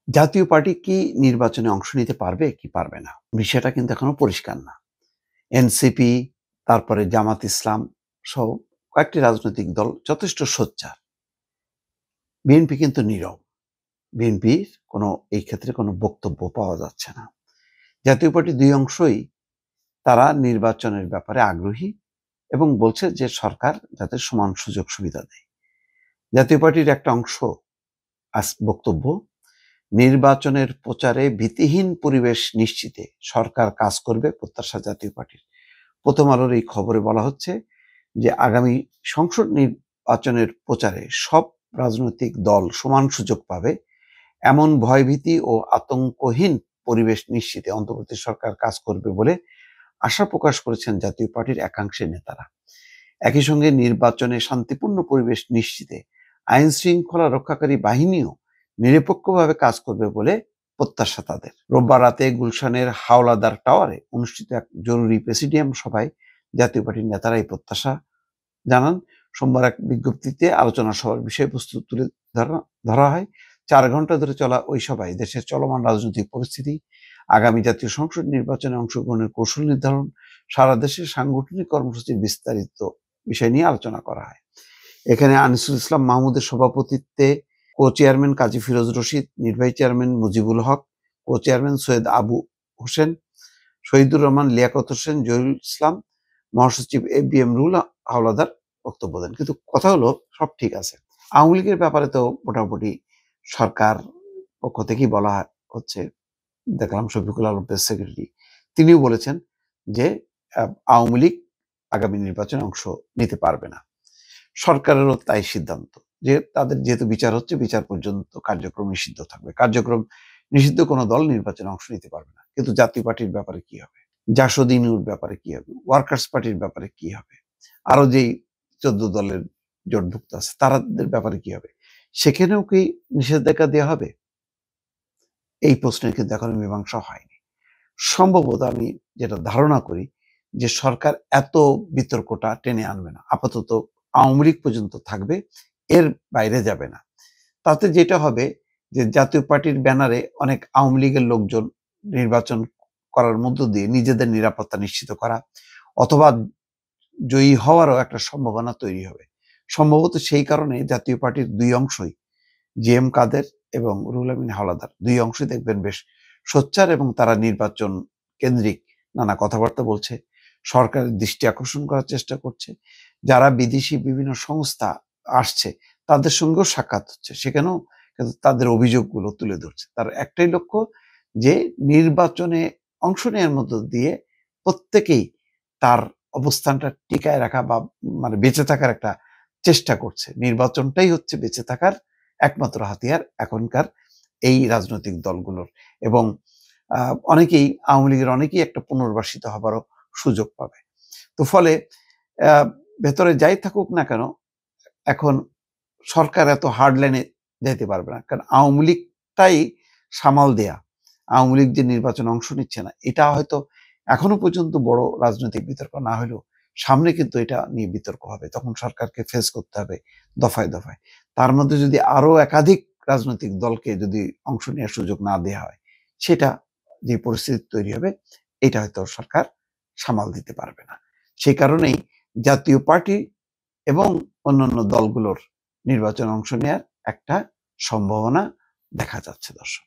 জাতীয় পার্টি কি নির্বাচনে অংশ নিতে পারবে কি পারবে না, বিষয়টা কিন্তু এখনো পরিষ্কার না। এনসিপি, তারপরে জামাত ইসলাম সহ কয়েকটি রাজনৈতিক দল যথেষ্ট সোচ্চার। বিএনপি কিন্তু নীরব। বিএনপির এই ক্ষেত্রে কোনো বক্তব্য পাওয়া যাচ্ছে না। জাতীয় পার্টির দুই অংশই তারা নির্বাচনের ব্যাপারে আগ্রহী এবং বলছে যে সরকার যাতে সমান সুযোগ সুবিধা দেয়। জাতীয় পার্টির একটা অংশ বক্তব্য, নির্বাচনের প্রচারে ভীতিহীন পরিবেশ নিশ্চিতে সরকার কাজ করবে প্রত্যাশা জাতীয় পার্টির। প্রথম আলোর এই খবরে বলা হচ্ছে যে আগামী সংসদ নির্বাচনের প্রচারে সব রাজনৈতিক দল সমান সুযোগ পাবে, এমন ভয়ভীতি ও আতঙ্কহীন পরিবেশ নিশ্চিতে অন্তর্বর্তী সরকার কাজ করবে বলে আশা প্রকাশ করেছেন জাতীয় পার্টির একাংশের নেতারা। একই সঙ্গে নির্বাচনে শান্তিপূর্ণ পরিবেশ নিশ্চিতে আইন শৃঙ্খলা রক্ষাকারী বাহিনীও নিরপেক্ষভাবে কাজ করবে বলে প্রত্যাশা তাদের। রোববার রাতে গুলশানের হাওলাদার টাওয়ারে অনুষ্ঠিত এক জরুরি প্রেসিডিয়াম সভায় জাতীয় পার্টির নেতারা এই প্রত্যাশা জানান। সোমবার এক বিজ্ঞপ্তিতে আলোচনা সভার বিষয়বস্তু তুলে ধরা হয়। 4 ঘন্টা ধরে চলা ওই সভায় দেশের চলমান রাজনৈতিক পরিস্থিতি, আগামী জাতীয় সংসদ নির্বাচনে অংশগ্রহণের কৌশল নির্ধারণ, সারা দেশের সাংগঠনিক কর্মসূচির বিস্তারিত বিষয় নিয়ে আলোচনা করা হয়। এখানে আনিসুল ইসলাম মাহমুদের সভাপতিত্বে কো চেয়ারম্যান কাজী ফিরোজ রশিদ, নির্বাহী chairman Mujibul Haque, co chairman Syed Abu Hossain, Shahidur Rahman, Liaquat Hossain, Zahirul ইসলাম, মহাসচিব ABM রুহুল হাওলাদার বক্তব্য দেন। কিন্তু কথা হলো, সব ঠিক আছে। আওয়ামী লীগের ব্যাপারে তো মোটামুটি সরকার পক্ষ থেকেই বলা হচ্ছে। দেখলাম শফিকুল আলম প্রেস সেক্রেটারি, তিনিও বলেছেন যে আওয়ামী লীগ আগামী নির্বাচনে অংশ নিতে পারবে না। সরকারেরও তাই সিদ্ধান্ত যে তাদের যেহেতু বিচার হচ্ছে, বিচার পর্যন্ত কার্যক্রম নিষিদ্ধ থাকবে। কার্যক্রম নিষিদ্ধ কোনো দল নির্বাচনে অংশ নিতে পারবে না। কিন্তু জাতীয় পার্টির ব্যাপারে কি হবে, জাসদ ইনুর ব্যাপারে কি হবে, ওয়ার্কার্স পার্টির ব্যাপারে কি হবে, আরো যেই 14 দলের জোটভুক্ত আছে তাদের ব্যাপারে কি হবে, সেখানেও কি নিষেধাজ্ঞা দেওয়া হবে? এই প্রশ্নের কিন্তু এখনো মীমাংসা হয়নি। সম্ভবত আমি যেটা ধারণা করি যে সরকার এত বিতর্কটা টেনে আনবে না, আপাতত আওয়ামী লীগ পর্যন্ত থাকবে, এর বাইরে যাবে না। তাতে যেটা হবে যে জাতীয় পার্টির ব্যানারে অনেক আওয়ামী লীগের লোকজন নির্বাচন করার মধ্য দিয়ে নিজেদের নিরাপত্তা নিশ্চিত করা অথবা জয়ী হওয়ারও একটা সম্ভাবনা তৈরি হবে। সম্ভবত সেই কারণে জাতীয় পার্টির দুই অংশই, JM কাদের এবং রুহুল আমিন হাওলাদার, দুই অংশই দেখবেন বেশ সোচ্চার এবং তারা নির্বাচন কেন্দ্রিক নানা কথাবার্তা বলছে, সরকারের দৃষ্টি আকর্ষণ করার চেষ্টা করছে। যারা বিদেশি বিভিন্ন সংস্থা আসছে তাদের সঙ্গেও সাক্ষাৎ হচ্ছে, সেখানেও কিন্তু তাদের অভিযোগগুলো তুলে ধরছে। তার একটাই লক্ষ্য যে নির্বাচনে অংশ নেওয়ার মধ্য দিয়ে প্রত্যেকেই তার অবস্থানটা টিকায় রাখা বা বেঁচে থাকার একটা চেষ্টা করছে। নির্বাচনটাই হচ্ছে বেঁচে থাকার একমাত্র হাতিয়ার এখনকার এই রাজনৈতিক দলগুলোর। এবং অনেকেই আওয়ামী লীগের অনেকেই একটা পুনর্বাসিত হবারও সুযোগ পাবে। তো ফলে ভেতরে যাই থাকুক না কেন, এখন সরকার এত হার্ড লাইনে যেতে পারবে না, কারণ আওয়ামী লীগটাই সামাল দেয়া। আওয়ামী লীগ যে নির্বাচনে অংশ নিচ্ছে না, এটা হয়তো এখনো পর্যন্ত বড় রাজনৈতিক বিতর্ক না হলেও সামনে কিন্তু এটা নিয়ে বিতর্ক হবে, তখন সরকারকে ফেস করতে হবে দফায় দফায়। তার মধ্যে যদি আরো একাধিক রাজনৈতিক দলকে যদি অংশ নেওয়ার সুযোগ না দেওয়া হয়, সেটা যে পরিস্থিতি তৈরি হবে, এটা হয়তো সরকার সামাল দিতে পারবে না। সেই কারণেই জাতীয় পার্টি এবং অন্যান্য দলগুলোর নির্বাচনে অংশ নেওয়ার একটা সম্ভাবনা দেখা যাচ্ছে। দর্শক।